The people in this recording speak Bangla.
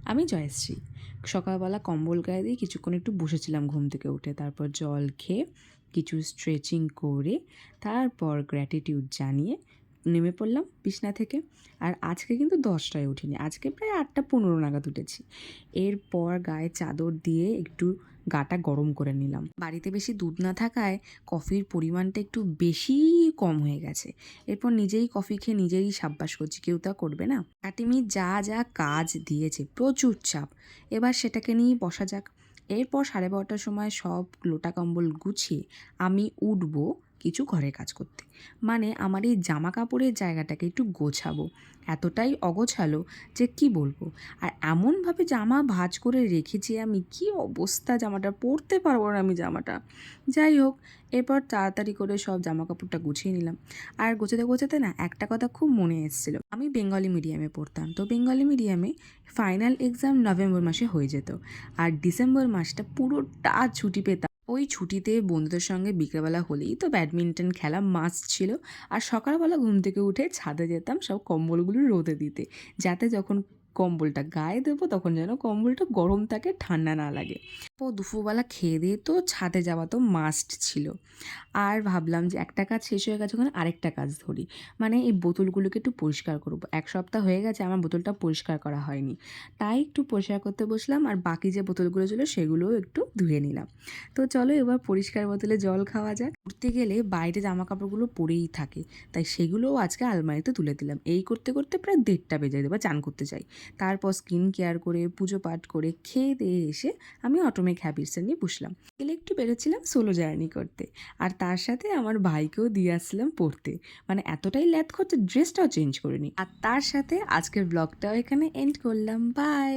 আমি জয়শ্রী। সকালবেলা কম্বল গায়ে দিয়ে কিছুক্ষণ একটু বসেছিলাম ঘুম থেকে উঠে, তারপর জল খেয়ে কিছু স্ট্রেচিং করে তারপর গ্র্যাটিটিউড জানিয়ে নেমে পড়লাম বিছনা থেকে। আর আজকে কিন্তু 10টায় উঠিনি, আজকে প্রায় 8টা 15 নাগাদ উঠেছি। এরপর গায়ে চাদর দিয়ে একটু গাটা গরম করে নিলাম। বাড়িতে বেশি দুধ না থাকায় কফির পরিমাণটা একটু বেশি কম হয়ে গেছে। এরপর নিজেই কফি খেয়ে নিজেই সাব্বাস করছি, কেউ তা করবে না। কাটিমি যা যা কাজ দিয়েছে, প্রচুর চাপ, এবার সেটাকে নিয়েই বসা যাক। এরপর 12:30টার সময় সব লোটা কম্বল গুছিয়ে আমি উঠবো কিছু ঘরের কাজ করতে। মানে আমার এই জামা কাপড়ের জায়গাটাকে একটু গোছাবো। এতটাই অগোছালো যে কি বলবো। আর এমনভাবে জামা ভাঁজ করে রেখেছি আমি, কি অবস্থা, জামাটা পরতে পারবো না আমি জামাটা। যাই হোক, এরপর তাড়াতাড়ি করে সব জামা কাপড়টা গুছিয়ে নিলাম। আর গোছাতে গোছাতে না একটা কথা খুব মনে এসেছিলো। আমি বেঙ্গলি মিডিয়ামে পড়তাম, তো বেঙ্গলি মিডিয়ামে ফাইনাল এক্সাম নভেম্বর মাসে হয়ে যেত, আর ডিসেম্বর মাসটা পুরোটা ছুটি পেতাম। ওই ছুটিতে বন্ধুদের সঙ্গে বিকেলবেলা হলেই তো ব্যাডমিন্টন খেলা মাস্ট ছিল। আর সকালবেলা ঘুম থেকে উঠে ছাদে যেতাম সব কম্বলগুলো রোদে দিতে, যাতে যখন কম্বলটা গায়ে দেবো তখন যেন কম্বলটা গরম থাকে, ঠান্ডা না লাগে। তো দুপুরবেলা খেয়ে দিয়ে তো ছাদে যাওয়া তো মাস্ট ছিল। আর ভাবলাম যে একটা কাজ শেষ হয়ে গেছে, ওখানে আরেকটা কাজ ধরি। মানে এই বোতলগুলোকে একটু পরিষ্কার করব। 1 সপ্তাহ হয়ে গেছে আমার বোতলটা পরিষ্কার করা হয়নি, তাই একটু পরিষ্কার করতে বসলাম। আর বাকি যে বোতলগুলো ছিল সেগুলোও একটু ধুয়ে নিলাম। তো চলো এবার পরিষ্কার বোতলে জল খাওয়া যাক। ঘুরতে গেলে বাইরে জামা কাপড়গুলো পরেই থাকে, তাই সেগুলোও আজকে আলমারিতে তুলে দিলাম। এই করতে করতে প্রায় 1:30টা বেজে দেবে, চান করতে যাই। তারপর স্কিন কেয়ার করে পুজো পাঠ করে খেয়ে দিয়ে এসে আমি অটোমেক হ্যাবিটসে নিয়ে বসলাম। গেলে একটু বেরোচ্ছিলাম সোলো জার্নি করতে, আর তার সাথে আমার ভাইকেও দিয়ে আসলাম পড়তে। মানে এতটাই ল্যাদ করতে ড্রেসটাও চেঞ্জ করিনি। আর তার সাথে আজকের ব্লগটাও এখানে এন্ড করলাম। বাই।